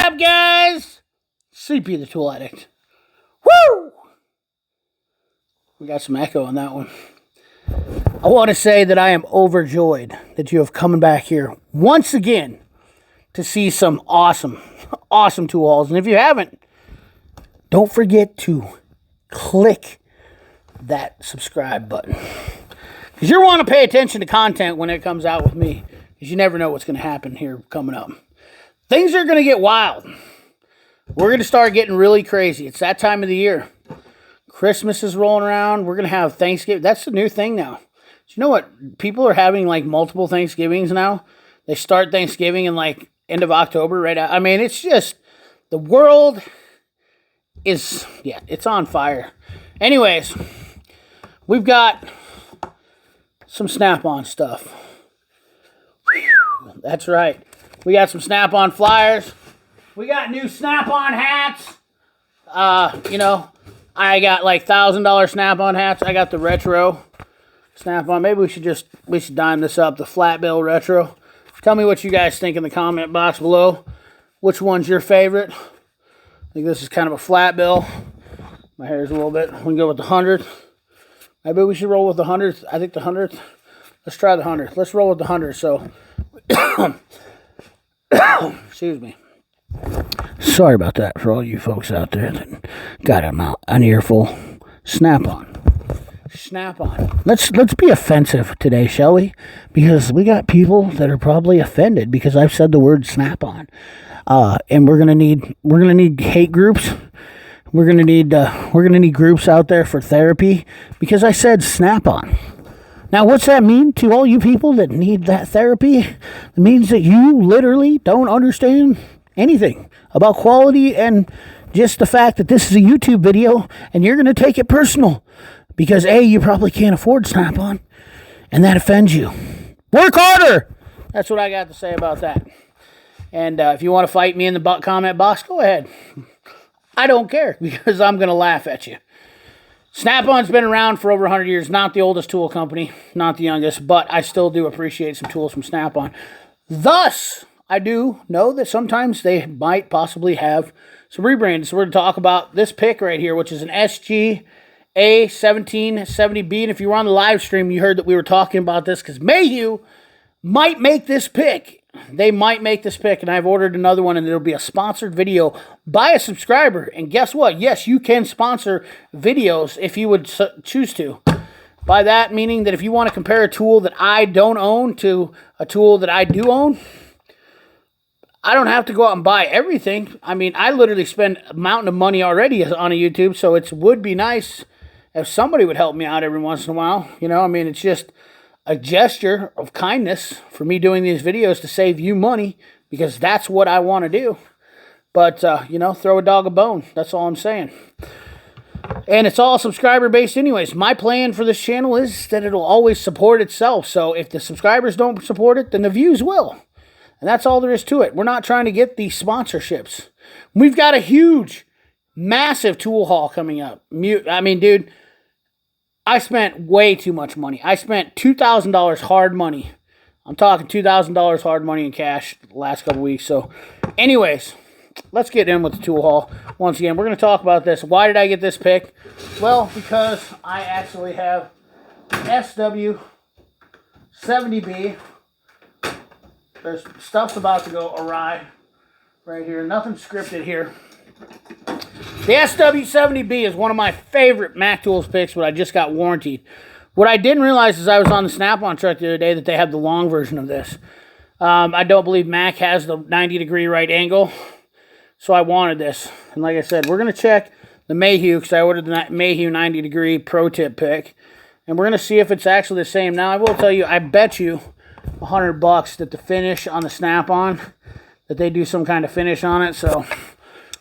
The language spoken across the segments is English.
up, guys? CP the Tool Addict. Woo! We got some echo on that one. I want to say that I am overjoyed that you have come back here once again to see some awesome tool hauls. And if you haven't, don't forget to click that subscribe button. Because you want to pay attention to content when it comes out with me. Because you never know what's going to happen here coming up. Things are going to get wild. We're going to start getting really crazy. It's that time of the year. Christmas is rolling around. We're going to have Thanksgiving. That's the new thing now. You know what? People are having like multiple Thanksgivings now. They start Thanksgiving in like end of October, right? I mean, it's just, the world is, yeah, it's on fire. Anyways, we've got some Snap-on stuff. Whew, that's right. We got some Snap-on flyers. We got new Snap-on hats. You know, I got like $1,000 Snap-on hats. I got the retro Snap-on. Maybe we should dime this up, the flat bill retro. Tell me what you guys think in the comment box below. Which one's your favorite? I think this is kind of a flat bill. My hair's a little bit. We can go with the 100th. Maybe we should roll with the 100th. I think the 100th. Let's try the 100th. Let's roll with the 100th. So, excuse me. Sorry about that for all you folks out there that got an earful. Snap-on. Snap-on. Let's be offensive today, shall we? Because we got people that are probably offended because I've said the word Snap-on. And we're gonna need hate groups. We're gonna need groups out there for therapy because I said Snap-on. Now, what's that mean to all you people that need that therapy? It means that you literally don't understand anything about quality and just the fact that this is a YouTube video and you're gonna take it personal. Because A, you probably can't afford Snap-on, and that offends you. Work harder! That's what I got to say about that. And if you want to fight me in the comment box, go ahead. I don't care, because I'm going to laugh at you. Snap-on's been around for over 100 years. Not the oldest tool company, not the youngest, but I still do appreciate some tools from Snap-on. Thus, I do know that sometimes they might possibly have some rebranding. So we're going to talk about this pick right here, which is an SG A1770B, and if you were on the live stream, you heard that we were talking about this because Mayhew might make this pick. They might make this pick, and I've ordered another one, and it'll be a sponsored video by a subscriber. And guess what? Yes, you can sponsor videos if you would choose to. By that, meaning that if you want to compare a tool that I don't own to a tool that I do own, I don't have to go out and buy everything. I mean, I literally spend a mountain of money already on a YouTube, so it would be nice if somebody would help me out every once in a while. You know, I mean, it's just a gesture of kindness for me doing these videos to save you money because that's what I want to do. But, you know, throw a dog a bone. That's all I'm saying. And it's all subscriber-based anyways. My plan for this channel is that it'll always support itself. So if the subscribers don't support it, then the views will. And that's all there is to it. We're not trying to get these sponsorships. We've got a huge, massive tool haul coming up. I mean, dude, I spent way too much money. I spent $2,000 hard money. I'm talking $2,000 hard money in cash the last couple weeks. So, anyways, let's get in with the tool haul. Once again, we're going to talk about this. Why did I get this pick? Well, because I actually have SW70B. There's stuff's about to go awry right here. Nothing scripted here. The SW70B is one of my favorite Mac Tools picks, but I just got warranted. What I didn't realize is I was on the Snap-on truck the other day that they have the long version of this. I don't believe Mac has the 90-degree right angle, so I wanted this. And like I said, we're going to check the Mayhew, because I ordered the Mayhew 90-degree Pro Tip pick. And we're going to see if it's actually the same. Now, I will tell you, I bet you $100 that the finish on the Snap-on, that they do some kind of finish on it, so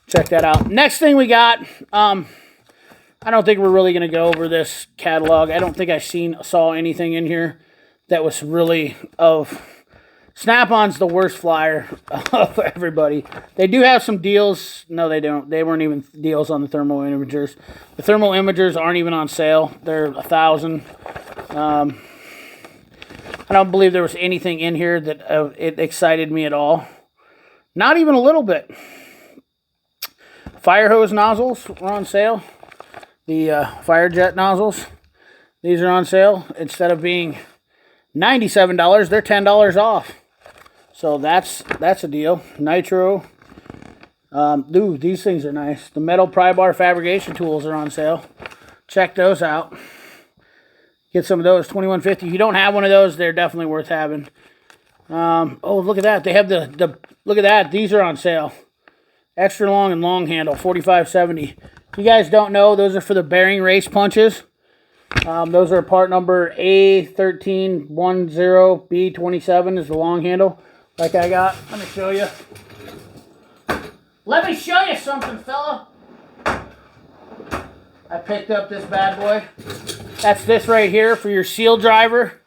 check that out. Next thing we got, I don't think we're really going to go over this catalog. I don't think I saw anything in here that was really of... Snap-on's the worst flyer of everybody. They do have some deals. No, they don't. They weren't even deals on the thermal imagers. The thermal imagers aren't even on sale. They're $1,000. I don't believe there was anything in here that it excited me at all. Not even a little bit. Fire hose nozzles are on sale. The fire jet nozzles. These are on sale. Instead of being $97, they're $10 off. So that's a deal. Nitro. Dude, these things are nice. The metal pry bar fabrication tools are on sale. Check those out. Get some of those, $21.50. If you don't have one of those, they're definitely worth having. Oh, look at that. They have look at that. These are on sale. Extra long and long handle, $45.70. If you guys don't know, those are for the bearing race punches. Those are part number A1310B27 is the long handle, like I got. Let me show you. Let me show you something, fella. I picked up this bad boy. That's this right here for your seal driver.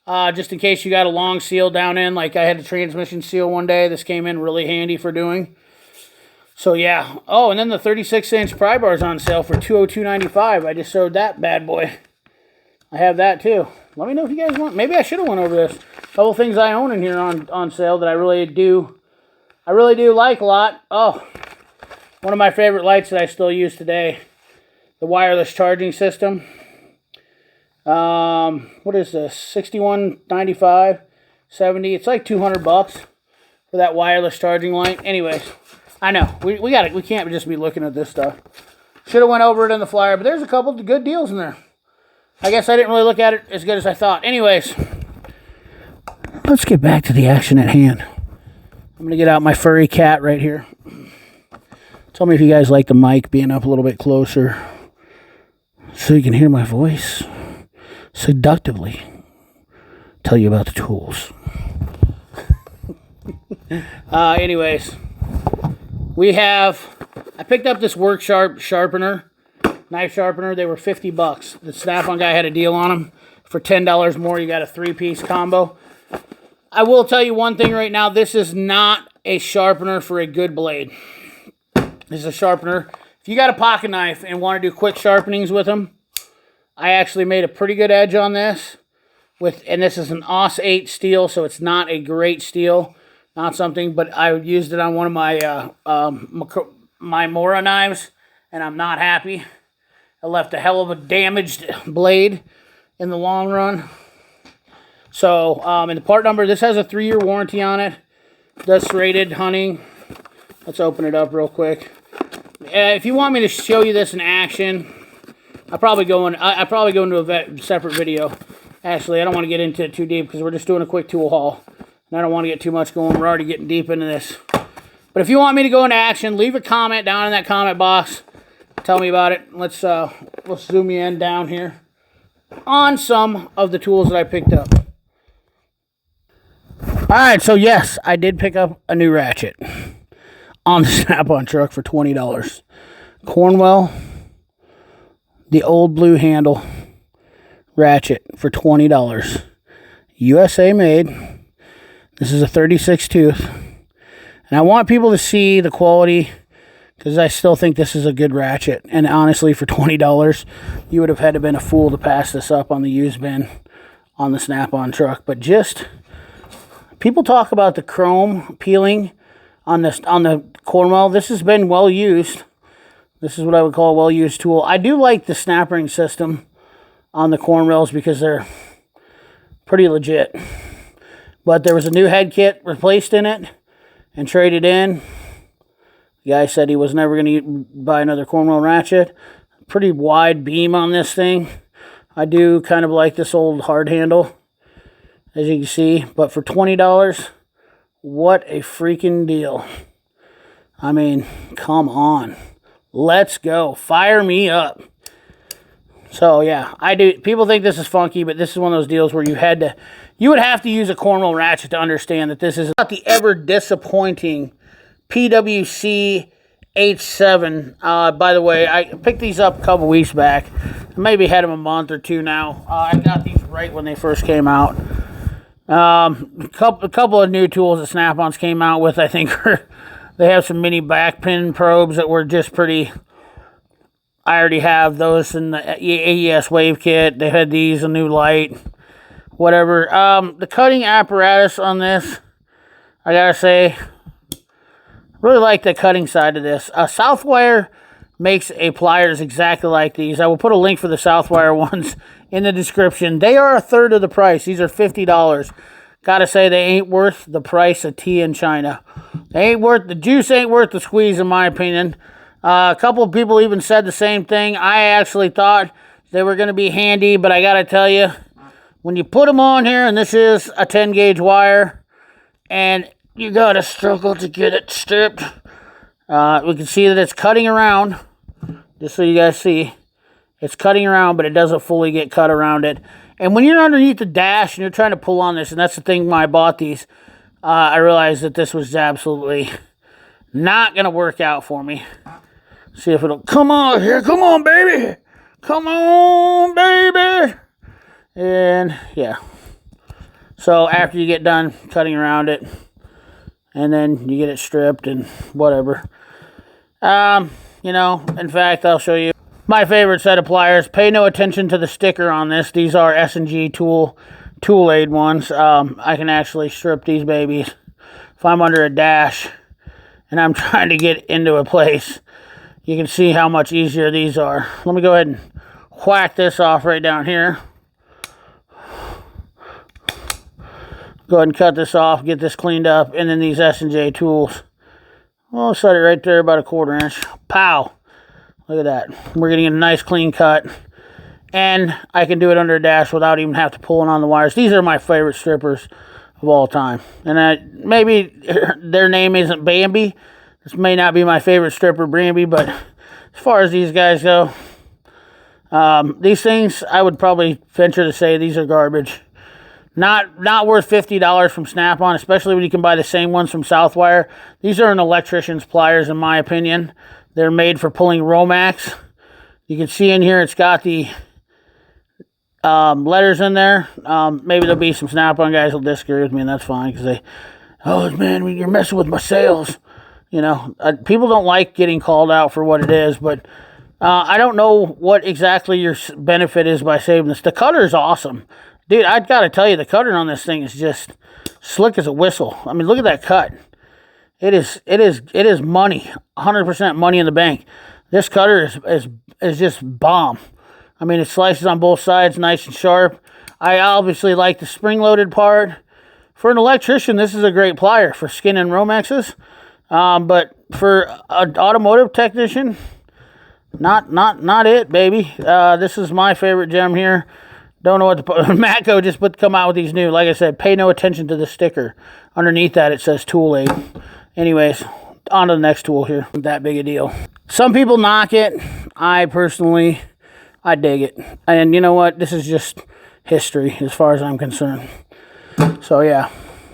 Just in case you got a long seal down in, like I had a transmission seal one day. This came in really handy for doing. So yeah. Oh, and then the 36-inch pry bar is on sale for $202.95. I just showed that bad boy. I have that too. Let me know if you guys want. Maybe I should have went over this. A couple things I own in here on sale that I really do like a lot. Oh, one of my favorite lights that I still use today. The wireless charging system. What is this? $61.95, $70. It's like $200 for that wireless charging light. Anyways, I know we got it. We can't just be looking at this stuff. Should have went over it in the flyer, but there's a couple of good deals in there. I guess I didn't really look at it as good as I thought. Anyways, let's get back to the action at hand. I'm gonna get out my furry cat right here. Tell me if you guys like the mic being up a little bit closer, so you can hear my voice seductively tell you about the tools. Anyways, I picked up this work sharpener, knife sharpener. They were $50. The Snap-on guy had a deal on them. For $10 more, you got a 3-piece combo. I will tell you one thing right now. This is not a sharpener for a good blade. This is a sharpener. If you got a pocket knife and want to do quick sharpenings with them, I actually made a pretty good edge on this. And this is an AUS 8 steel, so it's not a great steel. Not something, but I used it on one of my my Mora knives, and I'm not happy. I left a hell of a damaged blade in the long run. So, and the part number, this has a 3-year warranty on it. Dust rated hunting. Let's open it up real quick. If you want me to show you this in action, I probably go into a separate video. Actually, I don't want to get into it too deep because we're just doing a quick tool haul. And I don't want to get too much going. We're already getting deep into this. But if you want me to go into action, leave a comment down in that comment box. Tell me about it. Let's zoom you in down here on some of the tools that I picked up. Alright, so yes, I did pick up a new ratchet on the Snap-on truck for $20. Cornwell, the old blue handle ratchet for $20. USA made. This is a 36 tooth. And I want people to see the quality because I still think this is a good ratchet. And honestly, for $20, you would have had to been a fool to pass this up on the used bin on the Snap-on truck. But just, people talk about the chrome peeling on the Cornwell. This has been well used. This is what I would call a well-used tool. I do like the snap ring system on the Cornwells because they're pretty legit. But there was a new head kit replaced in it and traded in. The guy said he was never going to buy another Cornwell ratchet. Pretty wide beam on this thing. I do kind of like this old hard handle, as you can see. But for $20, what a freaking deal. I mean, come on. Let's go. Fire me up. So, yeah, I do. People think this is funky, but this is one of those deals where you would have to use a Cornwell ratchet to understand that this is not the ever disappointing PWC H7. By the way, I picked these up a couple weeks back. I maybe had them a month or two now. I got these right when they first came out. A couple of new tools that Snap-ons came out with, I think, they have some mini back pin probes that were just pretty. I already have those in the AES Wave Kit. They had these, a new light, whatever. The cutting apparatus on this, I gotta say, Really like the cutting side of this. Southwire makes a pliers exactly like these. I will put a link for the Southwire ones in the description. They are a third of the price. These are $50. Gotta say, they ain't worth the price of tea in China. They ain't worth, the juice ain't worth the squeeze, in my opinion. A couple of people even said the same thing. I actually thought they were going to be handy, but I gotta tell you, when you put them on here, and this is a 10 gauge wire, and you gotta struggle to get it stripped. We can see that it's cutting around, just so you guys see. It's cutting around, but it doesn't fully get cut around it. And when you're underneath the dash and you're trying to pull on this, and that's the thing when I bought these, I realized that this was absolutely not going to work out for me. See if it'll come on here. Come on, baby. Come on, baby. And yeah. So after you get done cutting around it, and then you get it stripped and whatever. You know, in fact, I'll show you my favorite set of pliers. Pay no attention to the sticker on this. These are S&G tool aid ones. I can actually strip these babies if I'm under a dash and I'm trying to get into a place. You can see how much easier these are. Let me go ahead and whack this off right down here. Go ahead and cut this off, get this cleaned up, and then these S&J tools. I'll set it right there about a 1/4 inch. Pow! Look at that. We're getting a nice clean cut. And I can do it under a dash without even have to pulling on the wires. These are my favorite strippers of all time. And maybe their name isn't Bambi. This may not be my favorite stripper, Bambi, but as far as these guys go, these things, I would probably venture to say these are garbage. Not worth $50 from Snap-on, especially when you can buy the same ones from Southwire. These are an electrician's pliers, in my opinion. They're made for pulling Romax. You can see in here it's got the letters in there. Maybe there'll be some Snap-on guys who'll disagree with me, and that's fine, because they, oh, man, you're messing with my sales. You know, people don't like getting called out for what it is, but I don't know what exactly your benefit is by saving this. The cutter is awesome. Dude, I've got to tell you, the cutter on this thing is just slick as a whistle. I mean, look at that cut. It is money, 100% money in the bank. This cutter is just bomb. I mean, it slices on both sides, nice and sharp. I obviously like the spring-loaded part. For an electrician, this is a great plier for skinning Romaxes. But for an automotive technician, not it, baby. This is my favorite gem here. Don't know what to put. Matco just come out with these new. Like I said, pay no attention to the sticker. Underneath that, it says tool aid. Anyways, on to the next tool here. Not that big a deal. Some people knock it. I personally, I dig it. And you know what? This is just history as far as I'm concerned. So yeah,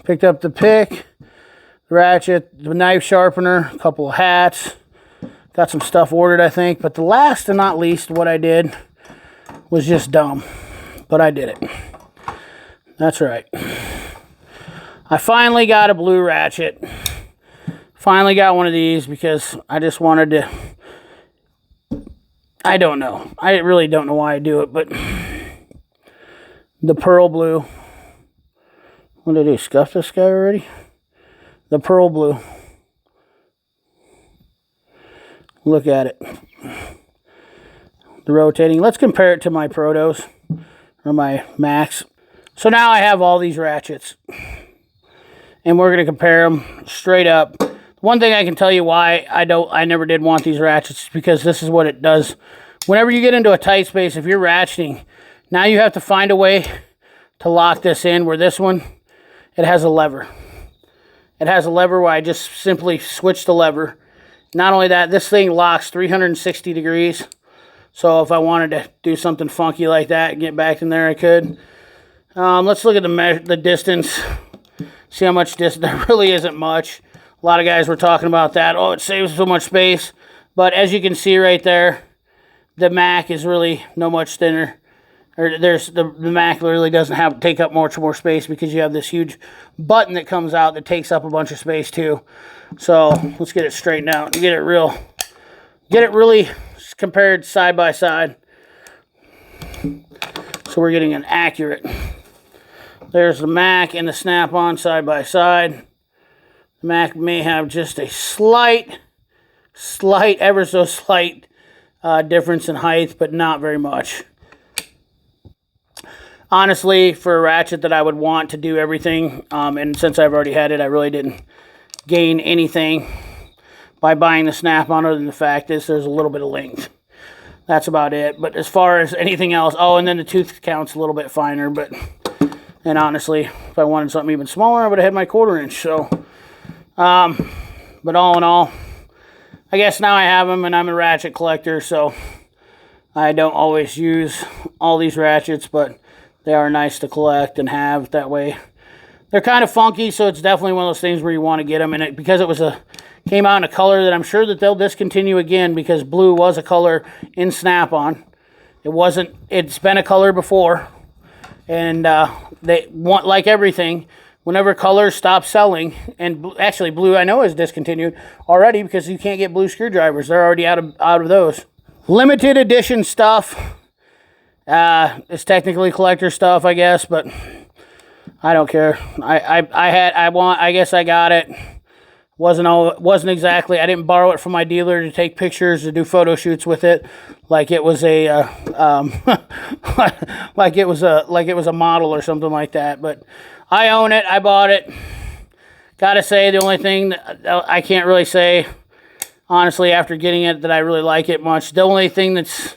picked up the pick, the ratchet, the knife sharpener, a couple of hats. Got some stuff ordered, I think. But the last and not least, what I did was just dumb. But I did it. That's right. I finally got a blue ratchet. Finally got one of these because I just wanted to... I don't know. I really don't know why I do it, but... The pearl blue. What did he scuff this guy already? The pearl blue. Look at it. The rotating. Let's compare it to my Protos. Or my Max. So now I have all these ratchets. And we're going to compare them straight up. One thing I can tell you why I never did want these ratchets is because this is what it does. Whenever you get into a tight space, if you're ratcheting, now you have to find a way to lock this in, where this one, it has a lever. It has a lever where I just simply switch the lever. Not only that, this thing locks 360 degrees. So if I wanted to do something funky like that, get back in there, I could. Let's look at the distance. See how much distance. There really isn't much. A lot of guys were talking about that. Oh, it saves so much space. But as you can see right there, the Mac is really no much thinner. Or the Mac really doesn't take up much more space because you have this huge button that comes out that takes up a bunch of space too. So let's get it straightened out and get it really compared side by side. So we're getting an accurate. There's the Mac and the Snap-on side by side. Mac may have just a slight, ever so slight difference in height, but not very much. Honestly, for a ratchet that I would want to do everything, and since I've already had it, I really didn't gain anything by buying the snap-on other than the fact is there's a little bit of length. That's about it. But as far as anything else, oh, and then the tooth count's a little bit finer, but, and honestly, if I wanted something even smaller, I would have had my 1/4 inch, so, but all in all, I guess now I have them, and I'm a ratchet collector, so I don't always use all these ratchets, but they are nice to collect and have that way. They're kind of funky, so it's definitely one of those things where you want to get them. And because it was came out in a color that I'm sure that they'll discontinue again, because blue was a color in Snap-on. It's been a color before, and they want, like everything, whenever colors stop selling, and actually blue I know is discontinued already because you can't get blue screwdrivers. They're already out of those. Limited edition stuff. It's technically collector stuff, I guess, but I don't care. I guess I got it. Wasn't exactly. I didn't borrow it from my dealer to take pictures to do photo shoots with it, like it was a like it was a model or something like that. But I own it. I bought it. Gotta say, the only thing that I can't really say, honestly, after getting it, that I really like it much. The only thing that's,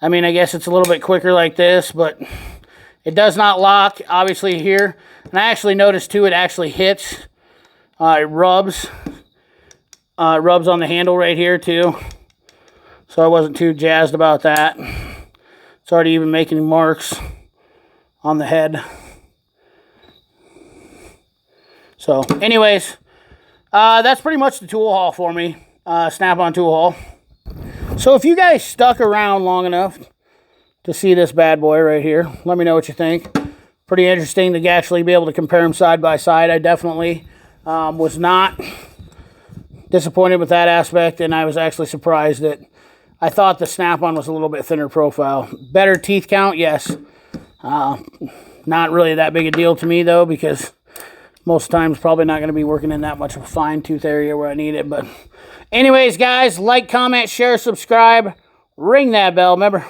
I mean, I guess it's a little bit quicker like this, but it does not lock, obviously, here. And I actually noticed, too, it actually hits. It rubs. Rubs on the handle right here, too. So I wasn't too jazzed about that. It's already even making marks on the head. So, anyways, that's pretty much the tool haul for me. Snap-on tool haul. So if you guys stuck around long enough to see this bad boy right here, let me know what you think. Pretty interesting to actually be able to compare them side by side. I definitely was not disappointed with that aspect, and I was actually surprised that I thought the Snap-on was a little bit thinner profile. Better teeth count, yes. Not really that big a deal to me, though, because most times probably not going to be working in that much of a fine tooth area where I need it. But anyways, guys, like, comment, share, subscribe, ring that bell. Remember,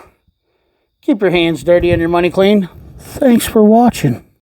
keep your hands dirty and your money clean. Thanks for watching.